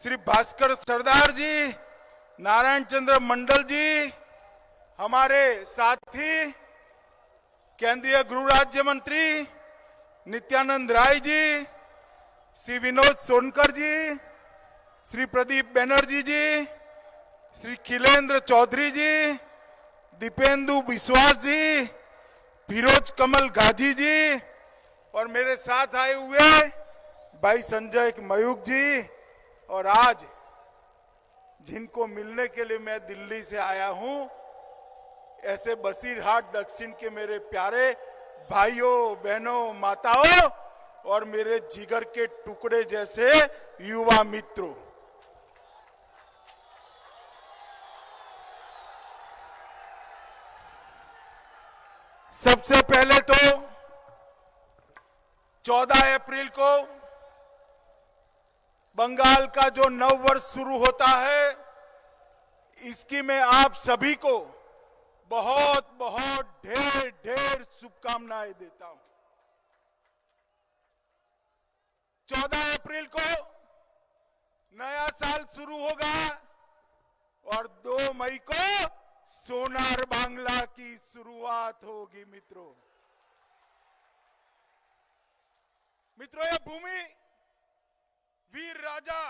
श्री भास्कर सरदार जी, नारायण चंद्र मंडल जी, हमारे साथी केंद्रीय गृह राज्य मंत्री नित्यानंद राय जी, श्री विनोद सोनकर जी, श्री प्रदीप बनर्जी जी, श्री खिलेंद्र चौधरी जी, दीपेंदु विश्वास जी, फिरोज कमल गाजी जी और मेरे साथ आए हुए भाई संजय मयूख जी, और आज जिनको मिलने के लिए मैं दिल्ली से आया हूं, ऐसे बसीरहाट दक्षिण के मेरे प्यारे भाइयों बहनों माताओं और मेरे जिगर के टुकड़े जैसे युवा मित्रों, सबसे पहले तो 14 अप्रैल को बंगाल का जो नव वर्ष शुरू होता है, इसकी मैं आप सभी को बहुत बहुत ढेर ढेर शुभकामनाएं देता हूं। 14 अप्रैल को नया साल शुरू होगा और 2 मई को सोनार बांग्ला की शुरुआत होगी। मित्रों, ये भूमि वीर राजा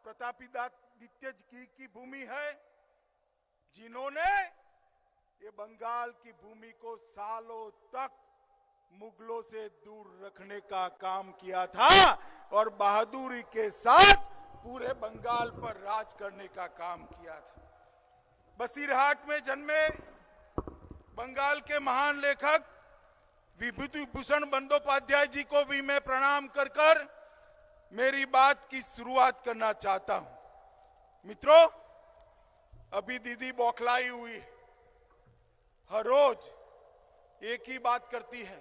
प्रतापादित्य की भूमि है, जिन्होंने ये बंगाल की भूमि को सालों तक मुगलों से दूर रखने का काम किया था और बहादुरी के साथ पूरे बंगाल पर राज करने का काम किया था। बसीरहाट में जन्मे बंगाल के महान लेखक विभूति भूषण बंदोपाध्याय जी को भी मैं प्रणाम कर मेरी बात की शुरुआत करना चाहता हूं। मित्रों, अभी दीदी बौखलाई हुई, हर रोज एक ही बात करती है,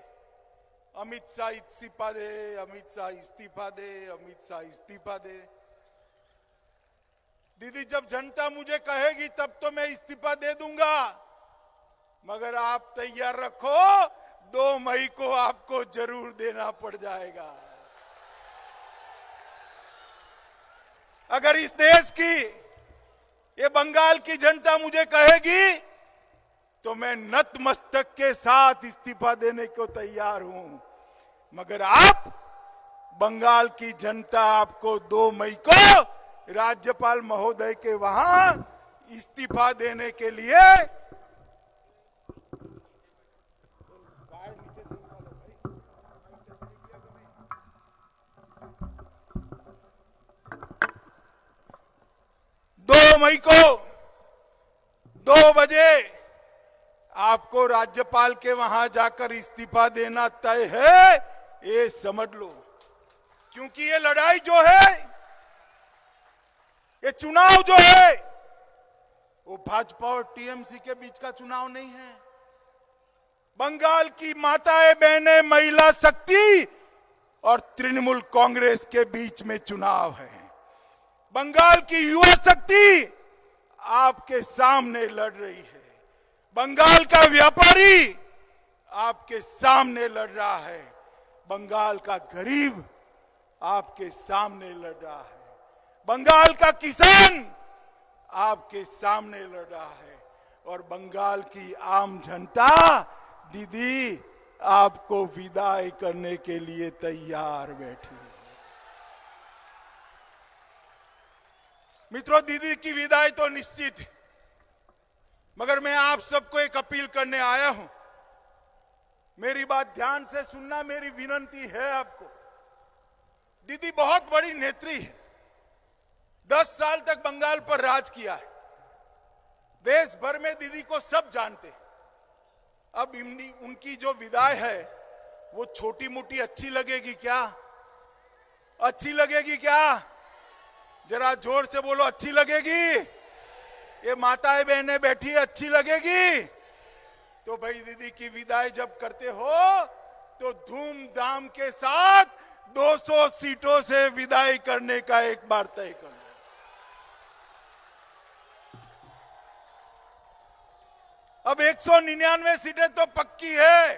अमित शाह इस्तीफा दे, अमित शाह इस्तीफा दे, अमित शाह इस्तीफा दे। दीदी, जब जनता मुझे कहेगी तब तो मैं इस्तीफा दे दूंगा, मगर आप तैयार रखो, 2 मई को आपको जरूर देना पड़ जाएगा। अगर इस देश की, ये बंगाल की जनता मुझे कहेगी तो मैं नतमस्तक के साथ इस्तीफा देने को तैयार हूं, मगर आप, बंगाल की जनता आपको 2 मई को राज्यपाल महोदय के वहां इस्तीफा देने के लिए 2 मई को 2 बजे आपको राज्यपाल के वहां जाकर इस्तीफा देना तय है, ये समझ लो। क्योंकि ये लड़ाई जो है, ये चुनाव जो है, वो भाजपा और टीएमसी के बीच का चुनाव नहीं है। बंगाल की माताएं बहनें, महिला शक्ति और तृणमूल कांग्रेस के बीच में चुनाव है। बंगाल की युवा शक्ति आपके सामने लड़ रही है, बंगाल का व्यापारी आपके सामने लड़ रहा है, बंगाल का गरीब आपके सामने लड़ रहा है, बंगाल का किसान आपके सामने लड़ रहा है और बंगाल की आम जनता दीदी आपको विदाई करने के लिए तैयार बैठी है। मित्रों, दीदी की विदाई तो निश्चित है, मगर मैं आप सबको एक अपील करने आया हूं। मेरी बात ध्यान से सुनना, मेरी विनती है आपको। दीदी बहुत बड़ी नेत्री है, 10 साल तक बंगाल पर राज किया है, देश भर में दीदी को सब जानते हैं। अब उनकी जो विदाई है वो छोटी मोटी अच्छी लगेगी क्या? अच्छी लगेगी क्या? जरा जोर से बोलो, अच्छी लगेगी? ये माताएं बहनें बैठी अच्छी लगेगी? तो भाई दीदी की विदाई जब करते हो तो धूमधाम के साथ 200 सीटों से विदाई करने का एक बार तय कर लो। अब 199 सीटें तो पक्की है,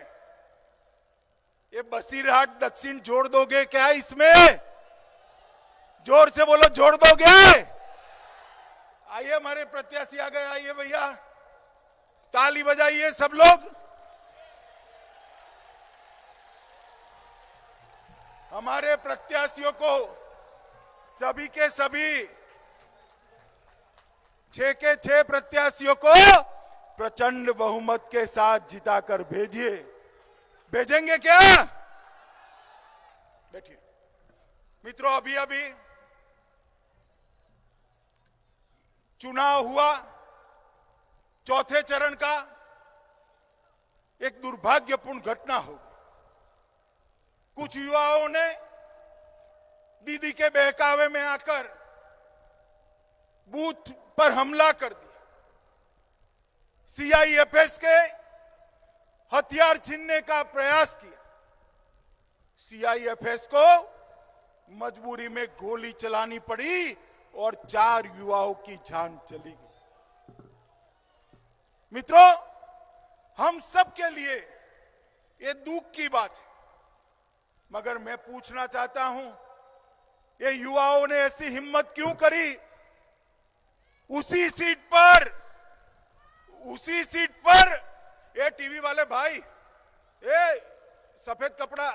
ये बसीरहाट दक्षिण जोड़ दोगे क्या इसमें? जोर से बोलो, जोड़ दोगे? आइए हमारे प्रत्याशी आ गए, आइए भैया, ताली बजाइए सब लोग। हमारे प्रत्याशियों को सभी के सभी 6 के 6 प्रत्याशियों को प्रचंड बहुमत के साथ जिताकर भेजिए। भेजेंगे क्या? बैठिए मित्रों, अभी अभी चुनाव हुआ, चौथे चरण का। एक दुर्भाग्यपूर्ण घटना हो गई। कुछ युवाओं ने दीदी के बहकावे में आकर बूथ पर हमला कर दिया। सीआईएफएस के हथियार छीनने का प्रयास किया। सीआईएफएस को मजबूरी में गोली चलानी पड़ी और 4 युवाओं की जान चली गई। मित्रों, हम सब के लिए ये दुख की बात है, मगर मैं पूछना चाहता हूं, ये युवाओं ने ऐसी हिम्मत क्यों करी? उसी सीट पर ये टीवी वाले भाई, ये सफेद कपड़ा,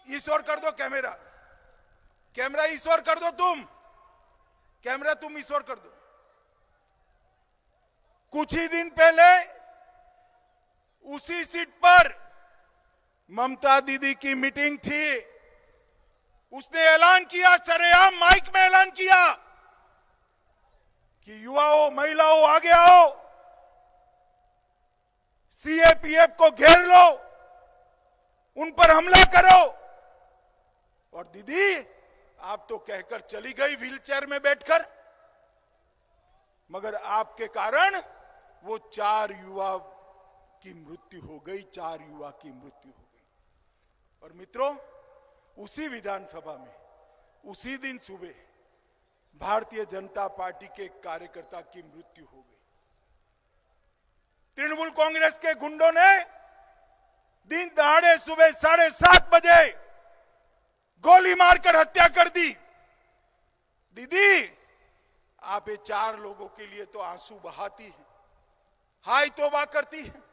इस ओर कर दो कैमरा इस ओर कर दो, तुम इस ओर कर दो। कुछ ही दिन पहले उसी सीट पर ममता दीदी की मीटिंग थी। उसने ऐलान किया, सरेआम माइक में ऐलान किया कि युवाओं, महिलाओं आगे आओ, सीएपीएफ को घेर लो, उन पर हमला करो। और दीदी आप तो कहकर चली गई व्हीलचेयर में बैठकर, मगर आपके कारण वो 4 युवा की मृत्यु हो गई, 4 युवा की मृत्यु हो गई। और मित्रों, उसी विधानसभा में उसी दिन सुबह भारतीय जनता पार्टी के एक कार्यकर्ता की मृत्यु हो गई। तृणमूल कांग्रेस के गुंडों ने दिन दहाड़े सुबह 7:30 बजे गोली मारकर हत्या कर दी। दीदी, आप ये 4 लोगों के लिए तो आंसू बहाती हैं, हाय तौबा करती हैं,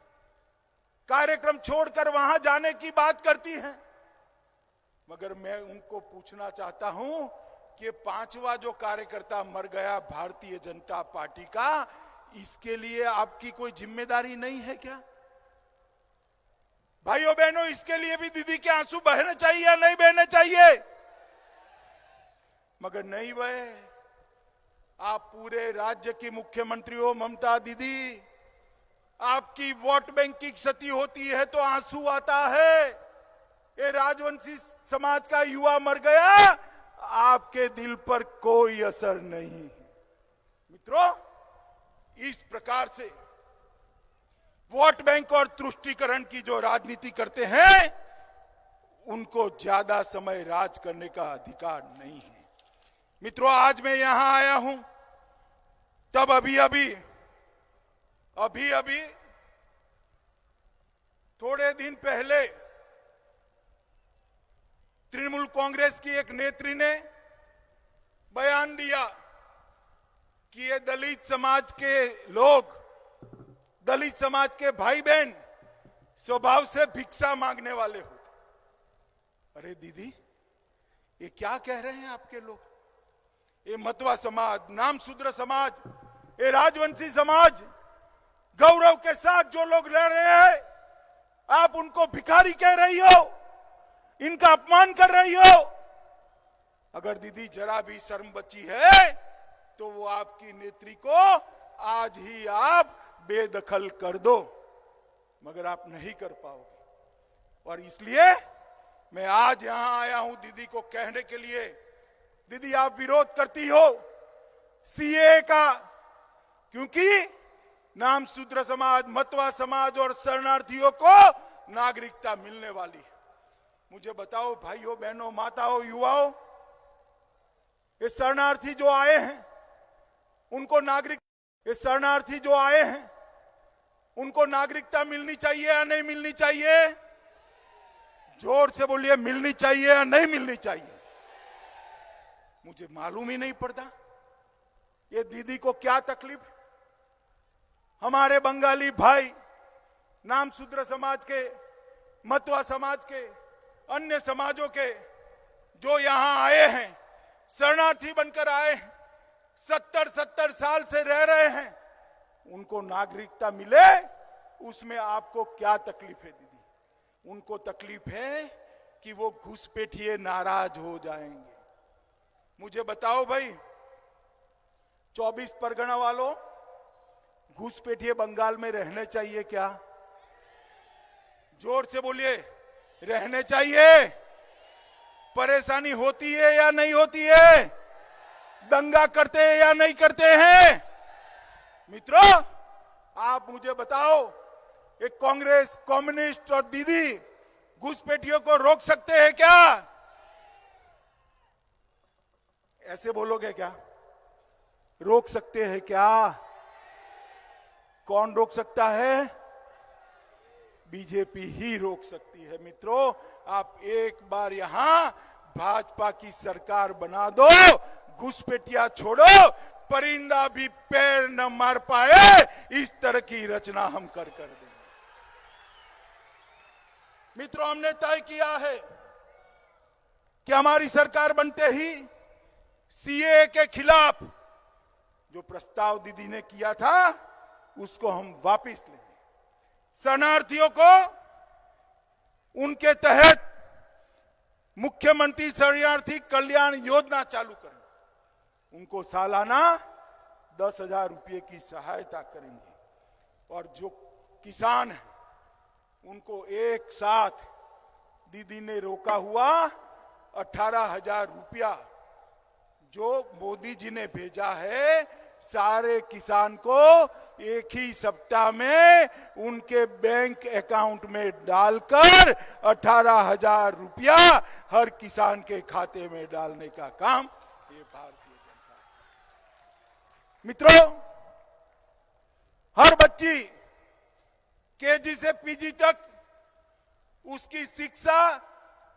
कार्यक्रम छोड़कर वहां जाने की बात करती हैं, मगर मैं उनको पूछना चाहता हूं कि 5वां जो कार्यकर्ता मर गया भारतीय जनता पार्टी का, इसके लिए आपकी कोई जिम्मेदारी नहीं है क्या? भाइयों बहनों, इसके लिए भी दीदी के आंसू बहने चाहिए या नहीं बहने चाहिए? मगर नहीं बहे। आप पूरे राज्य की मुख्यमंत्री हो ममता दीदी, आपकी वोट बैंक की क्षति होती है तो आंसू आता है। ये राजवंशी समाज का युवा मर गया, आपके दिल पर कोई असर नहीं है। मित्रों, इस प्रकार से वोट बैंक और तुष्टीकरण की जो राजनीति करते हैं, उनको ज्यादा समय राज करने का अधिकार नहीं है। मित्रों, आज मैं यहां आया हूं, तब अभी थोड़े दिन पहले तृणमूल कांग्रेस की एक नेत्री ने बयान दिया कि ये दलित समाज के लोग, दलित समाज के भाई बहन स्वभाव से भिक्षा मांगने वाले होते। अरे दीदी, ये क्या कह रहे हैं आपके लोग? ये मतवा समाज, नामशूद्र समाज, ये राजवंशी समाज, गौरव के साथ जो लोग रह रहे हैं, आप उनको भिखारी कह रही हो, इनका अपमान कर रही हो। अगर दीदी जरा भी शर्म बची है तो वो आपकी नेत्री को आज ही आप बेदखल कर दो, मगर आप नहीं कर पाओगे। और इसलिए मैं आज यहां आया हूं दीदी को कहने के लिए, दीदी आप विरोध करती हो सीए का, क्योंकि नामशूद्र समाज, मतवा समाज और शरणार्थियों को नागरिकता मिलने वाली है। मुझे बताओ भाइयों बहनों, माताओं, युवाओं, ये शरणार्थी जो आए हैं उनको नागरिक, ये शरणार्थी जो आए हैं उनको नागरिकता मिलनी चाहिए या नहीं मिलनी चाहिए? जोर से बोलिए, मिलनी चाहिए या नहीं मिलनी चाहिए? मुझे मालूम ही नहीं पड़ता ये दीदी को क्या तकलीफ है। हमारे बंगाली भाई, नाम शूद्र समाज के, मतवा समाज के, अन्य समाजों के जो यहां आए हैं, शरणार्थी बनकर आए हैं, 70 साल से रह रहे हैं, उनको नागरिकता मिले, उसमें आपको क्या तकलीफ है दीदी? उनको तकलीफ है कि वो घुसपैठिए नाराज हो जाएंगे। मुझे बताओ भाई, 24 परगना वालों, घुसपैठिए बंगाल में रहने चाहिए क्या? जोर से बोलिए, रहने चाहिए? परेशानी होती है या नहीं होती है? दंगा करते हैं या नहीं करते हैं? मित्रों, आप मुझे बताओ, एक कांग्रेस, कम्युनिस्ट और दीदी घुसपैठियों को रोक सकते हैं क्या? ऐसे बोलोगे क्या? रोक सकते हैं क्या? कौन रोक सकता है? बीजेपी ही रोक सकती है। मित्रों, आप एक बार यहां भाजपा की सरकार बना दो, घुसपैठिया छोड़ो, परिंदा भी पैर न मार पाए, इस तरह की रचना हम कर देंगे। मित्रों, हमने तय किया है कि हमारी सरकार बनते ही सीए के खिलाफ जो प्रस्ताव दीदी ने किया था उसको हम वापस लेंगे। शरणार्थियों को उनके तहत मुख्यमंत्री शरणार्थी कल्याण योजना चालू करेंगे। उनको सालाना 10,000 रुपये की सहायता करेंगे। और जो किसान हैं उनको एक साथ दीदी ने रोका हुआ 18,000 रुपया जो मोदी जी ने भेजा है, सारे किसान को एक ही सप्ताह में उनके बैंक अकाउंट में डालकर 18,000 रुपया हर किसान के खाते में डालने का काम ये भारतीय जनता। मित्रों, हर बच्ची केजी से पीजी तक उसकी शिक्षा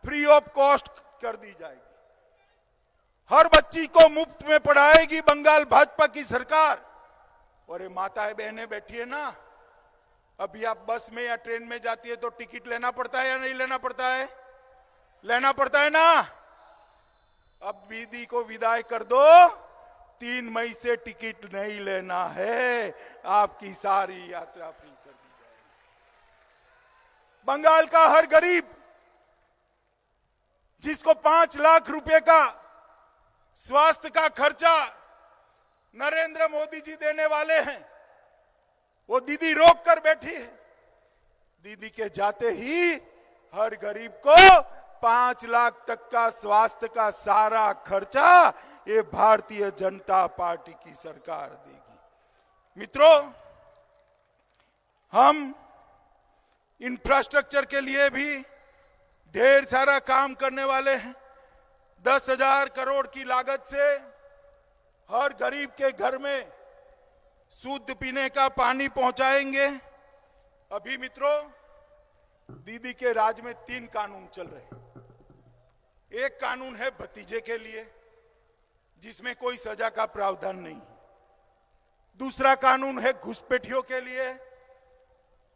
फ्री ऑफ कॉस्ट कर दी जाएगी। हर बच्ची को मुफ्त में पढ़ाएगी बंगाल भाजपा की सरकार। और ये माताएं बहनें बैठी है ना, अभी आप बस में या ट्रेन में जाती है तो टिकट लेना पड़ता है या नहीं लेना पड़ता है? लेना पड़ता है ना। अब दीदी को विदाई कर दो, 3 मई से टिकट नहीं लेना है, आपकी सारी यात्रा फ्री कर दी जाएगी। बंगाल का हर गरीब जिसको 5 लाख रुपए का स्वास्थ्य का खर्चा नरेंद्र मोदी जी देने वाले हैं, वो दीदी रोक कर बैठी है। दीदी के जाते ही हर गरीब को 5 लाख तक का स्वास्थ्य का सारा खर्चा ये भारतीय जनता पार्टी की सरकार देगी। मित्रों, हम इंफ्रास्ट्रक्चर के लिए भी ढेर सारा काम करने वाले हैं। 10,000 करोड़ की लागत से हर गरीब के घर में शुद्ध पीने का पानी पहुंचाएंगे। अभी मित्रों, दीदी के राज में 3 कानून चल रहे हैं। एक कानून है भतीजे के लिए, जिसमें कोई सजा का प्रावधान नहीं। दूसरा कानून है घुसपैठियों के लिए,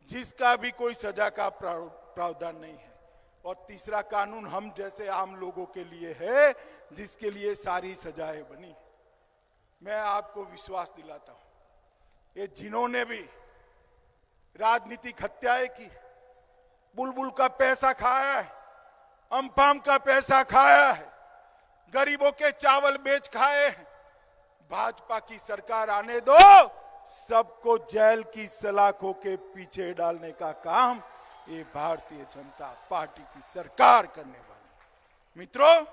जिसका भी कोई सजा का प्रावधान नहीं है। और तीसरा कानून हम जैसे आम लोगों के लिए है, जिसके लिए सारी सजाएं बनी। मैं आपको विश्वास दिलाता हूं, ये जिन्होंने भी राजनीतिक हत्याएं की, बुलबुल का पैसा खाया है, अम्फाम का पैसा खाया है, गरीबों के चावल बेच खाए हैं, भाजपा की सरकार आने दो, सबको जेल की सलाखों के पीछे डालने का काम ये भारतीय जनता पार्टी की सरकार करने वाली। मित्रों,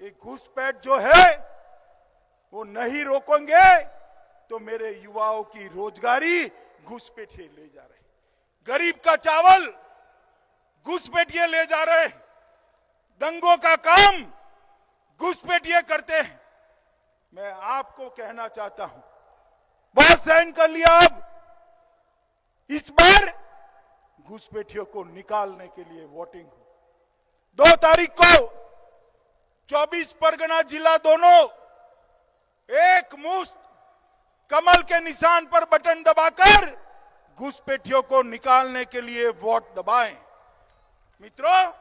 ये घुसपैठ जो है वो नहीं रोकेंगे तो मेरे युवाओं की रोजगारी घुसपैठिए ले जा रहे, गरीब का चावल घुसपैठिए ले जा रहे, दंगों का काम घुसपैठिए करते हैं। मैं आपको कहना चाहता हूं, बहुत सहन कर लिया, अब इस बार घुसपैठियों को निकालने के लिए वोटिंग हो। 2 तारीख को 24 परगना जिला दोनों एक मुश्त कमल के निशान पर बटन दबाकर घुसपैठियों को निकालने के लिए वोट दबाएं। मित्रों,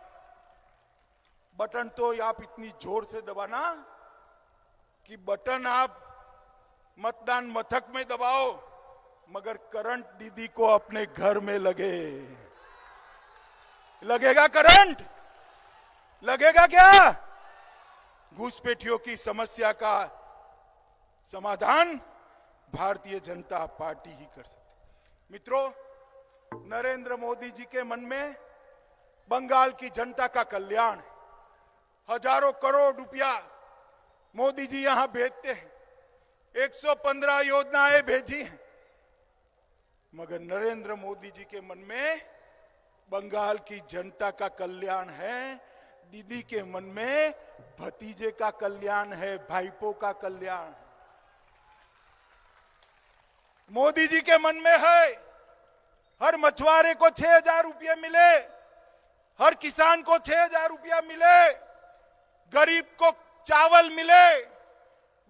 बटन तो आप इतनी जोर से दबाना कि बटन आप मतदान मथक में दबाओ मगर करंट दीदी को अपने घर में लगे। लगेगा करंट? लगेगा क्या? घुसपैठियों की समस्या का समाधान भारतीय जनता पार्टी ही कर सकती। मित्रों, नरेंद्र मोदी जी के मन में बंगाल की जनता का कल्याण है। हजारों करोड़ रुपया मोदी जी यहां भेजते हैं, 115 योजनाएं भेजी हैं, मगर नरेंद्र मोदी जी के मन में बंगाल की जनता का कल्याण है। दीदी के मन में भतीजे का कल्याण है, भाईपो का कल्याण है। मोदी जी के मन में है हर मछुआरे को 6,000 रुपये मिले, हर किसान को 6,000 रुपया मिले, गरीब को चावल मिले,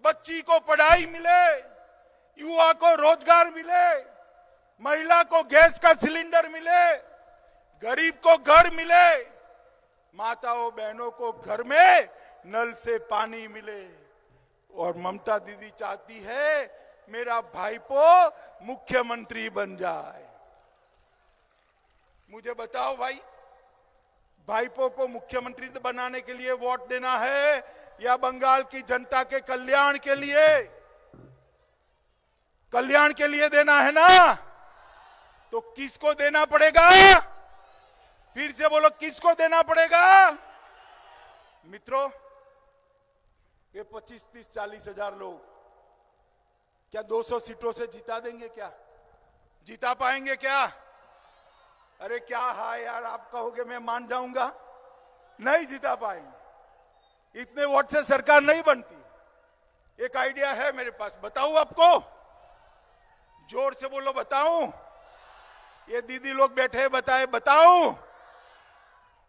बच्ची को पढ़ाई मिले, युवा को रोजगार मिले, महिला को गैस का सिलेंडर मिले, गरीब को घर मिले, माताओं बहनों को घर में नल से पानी मिले। और ममता दीदी चाहती है मेरा भाईपो मुख्यमंत्री बन जाए। मुझे बताओ भाई, भाईपो को मुख्यमंत्री बनाने के लिए वोट देना है या बंगाल की जनता के कल्याण के लिए? कल्याण के लिए देना है ना? तो किसको देना पड़ेगा? फिर से बोलो, किसको देना पड़ेगा? मित्रों, ये 25, 30, 40 हजार लोग क्या 200 सीटों से जिता देंगे? क्या जिता पाएंगे? क्या? अरे क्या है यार, आप कहोगे मैं मान जाऊंगा, नहीं जिता पाएंगे। इतने वोट से सरकार नहीं बनती। एक आइडिया है मेरे पास, बताऊं आपको? जोर से बोलो, बताऊं? ये दीदी लोग बैठे हैं, बताऊं?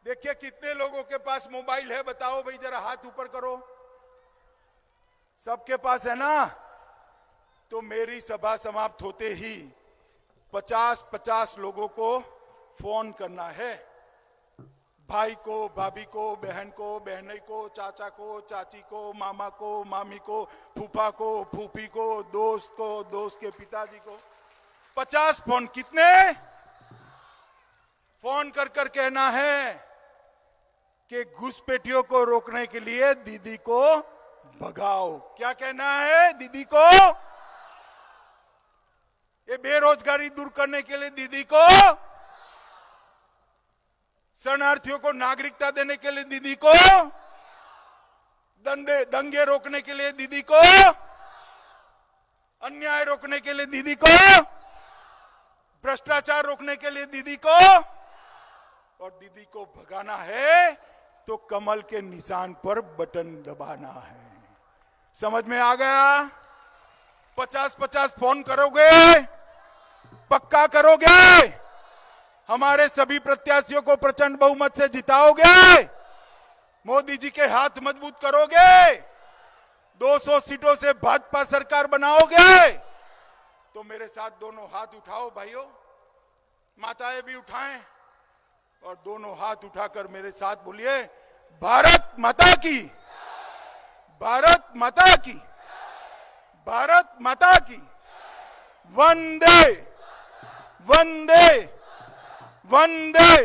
देखिए कितने लोगों के पास मोबाइल है, बताओ भाई, जरा हाथ ऊपर करो। सबके पास है ना? तो मेरी सभा समाप्त होते ही 50-50 लोगों को फोन करना है। भाई को, भाभी को, बहन को, बहनई को, चाचा को, चाची को, मामा को, मामी को, फूफा को, फूफी को, दोस्त को, दोस्त के पिताजी को 50 फोन। कितने फोन कर कहना है कि घुसपैठियों को रोकने के लिए दीदी को भगाओ। क्या कहना है? दीदी को, ये बेरोजगारी दूर करने के लिए दीदी को, शरणार्थियों को नागरिकता देने के लिए दीदी को, दंगे रोकने के लिए दीदी को, अन्याय रोकने के लिए दीदी को, भ्रष्टाचार रोकने के लिए दीदी को, और दीदी को भगाना है तो कमल के निशान पर बटन दबाना है। समझ में आ गया? 50-50 फोन करोगे? पक्का करोगे? हमारे सभी प्रत्याशियों को प्रचंड बहुमत से जिताओगे? मोदी जी के हाथ मजबूत करोगे? 200 सीटों से भाजपा सरकार बनाओगे? तो मेरे साथ दोनों हाथ उठाओ भाइयों, माताएं भी उठाएं, और दोनों हाथ उठाकर मेरे साथ बोलिए, भारत माता की, भारत माता की, भारत माता की, वंदे वंदे वंदे।